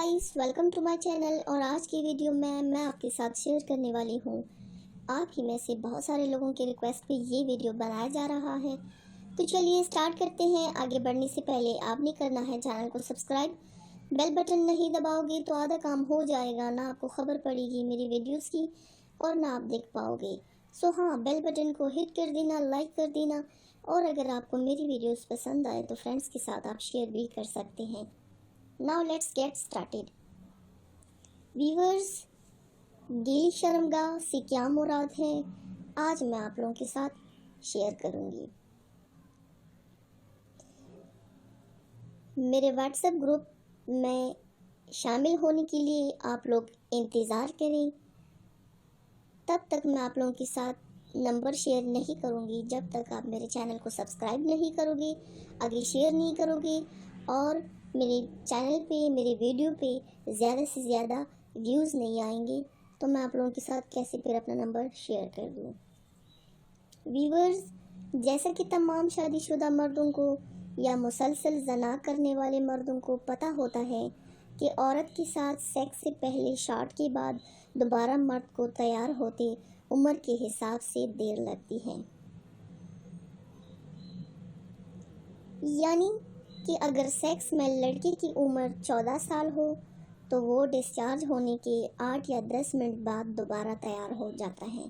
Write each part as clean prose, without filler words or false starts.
Guys, welcome to my channel. और आज की वीडियो में मैं आपके साथ शेयर करने वाली हूँ। आप ही में से बहुत सारे लोगों के रिक्वेस्ट पे ये वीडियो बनाया जा रहा है, तो चलिए स्टार्ट करते हैं। आगे बढ़ने से पहले आपने करना है चैनल को सब्सक्राइब। बेल बटन नहीं दबाओगे तो आधा काम हो जाएगा, ना आपको खबर पड़ेगी मेरी वीडियोज़ की और ना आप देख पाओगे। सो हाँ, बेल बटन को हिट कर देना, लाइक कर देना। और अगर आपको मेरी वीडियोज़ पसंद आए तो फ्रेंड्स के साथ आप शेयर भी कर सकते हैं। Now let's get started. Viewers, गीली शर्मगाह से क्या मुराद है, आज मैं आप लोगों के साथ शेयर करूंगी। मेरे व्हाट्सएप ग्रुप में शामिल होने के लिए आप लोग इंतज़ार करें। तब तक मैं आप लोगों के साथ नंबर शेयर नहीं करूंगी जब तक आप मेरे चैनल को सब्सक्राइब नहीं करोगे, आगे शेयर नहीं करोगे और मेरे चैनल पे, मेरे वीडियो पे ज़्यादा से ज़्यादा व्यूज़ नहीं आएंगे तो मैं आप लोगों के साथ कैसे फिर अपना नंबर शेयर कर दूँ। व्यूअर्स, जैसा कि तमाम शादीशुदा मर्दों को या मुसलसल जना करने वाले मर्दों को पता होता है कि औरत के साथ सेक्स से पहले शॉट के बाद दोबारा मर्द को तैयार होते उम्र के हिसाब से देर लगती है। यानी कि अगर सेक्स में लड़के की उम्र 14 साल हो तो वो डिस्चार्ज होने के 8 या 10 मिनट बाद दोबारा तैयार हो जाता है।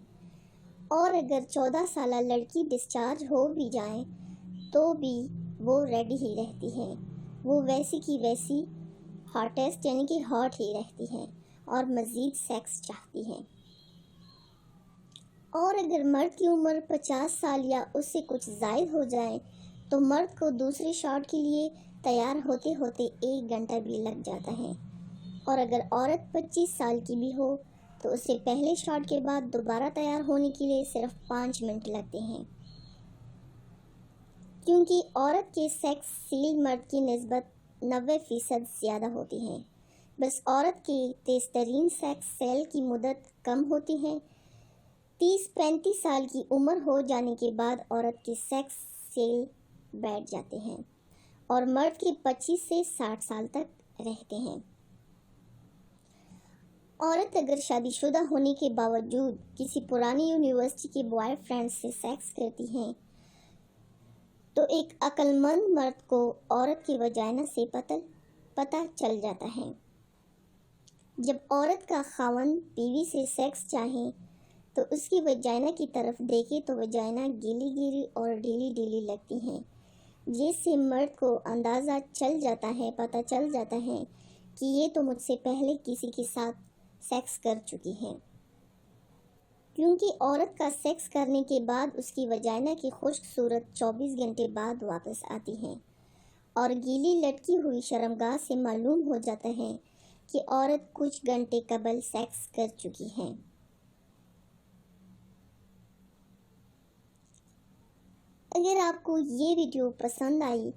और अगर 14 साल लड़की डिस्चार्ज हो भी जाए तो भी वो रेडी ही रहती है, वो वैसी की वैसी हॉटेस्ट यानी कि हॉट ही रहती है और मज़ीद सेक्स चाहती है। और अगर मर्द की उम्र 50 साल या उससे कुछ ज़ायद हो जाए तो मर्द को दूसरे शॉट के लिए तैयार होते होते 1 घंटा भी लग जाता है। और अगर औरत 25 साल की भी हो तो उसे पहले शॉट के बाद दोबारा तैयार होने के लिए सिर्फ 5 मिनट लगते हैं, क्योंकि औरत के सेक्स सील मर्द की निस्बत 90% ज़्यादा होती है। बस औरत के तेज़ तरीन सेक्स सेल की मुद्दत कम होती है। 30-35 साल की उम्र हो जाने के बाद औरत के सेक्स सेल बैठ जाते हैं और मर्द के 25 से 60 साल तक रहते हैं। औरत अगर शादीशुदा होने के बावजूद किसी पुरानी यूनिवर्सिटी के बॉयफ्रेंड से सेक्स करती हैं तो एक अक्लमंद मर्द को औरत की वजाइना से पता चल जाता है। जब औरत का खावंद बीवी से सेक्स चाहे तो उसकी वजाइना की तरफ देखे तो वजाइना गीली गीली और ढीली ढीली लगती हैं, जिससे मर्द को अंदाज़ा चल जाता है, पता चल जाता है कि ये तो मुझसे पहले किसी के साथ सेक्स कर चुकी है। क्योंकि औरत का सेक्स करने के बाद उसकी वजाइना की खुश्क सूरत 24 घंटे बाद वापस आती है और गीली लटकी हुई शर्मगाह से मालूम हो जाता है कि औरत कुछ घंटे कबल सेक्स कर चुकी है। अगर आपको ये वीडियो पसंद आई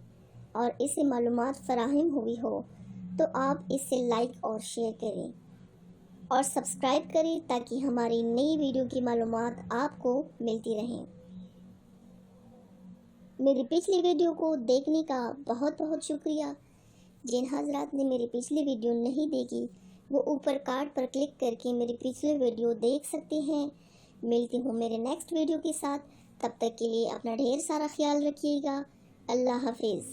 और इससे मालूमात फराहम हुई हो तो आप इसे लाइक और शेयर करें और सब्सक्राइब करें ताकि हमारी नई वीडियो की मालूमात आपको मिलती रहें। मेरी पिछली वीडियो को देखने का बहुत बहुत शुक्रिया। जिन हजरात ने मेरी पिछली वीडियो नहीं देखी वो ऊपर कार्ड पर क्लिक करके मेरी पिछली वीडियो देख सकते हैं। मिलती हूँ मेरे नेक्स्ट वीडियो के साथ, तब तक के लिए अपना ढेर सारा ख्याल रखिएगा। अल्लाह हाफिज़।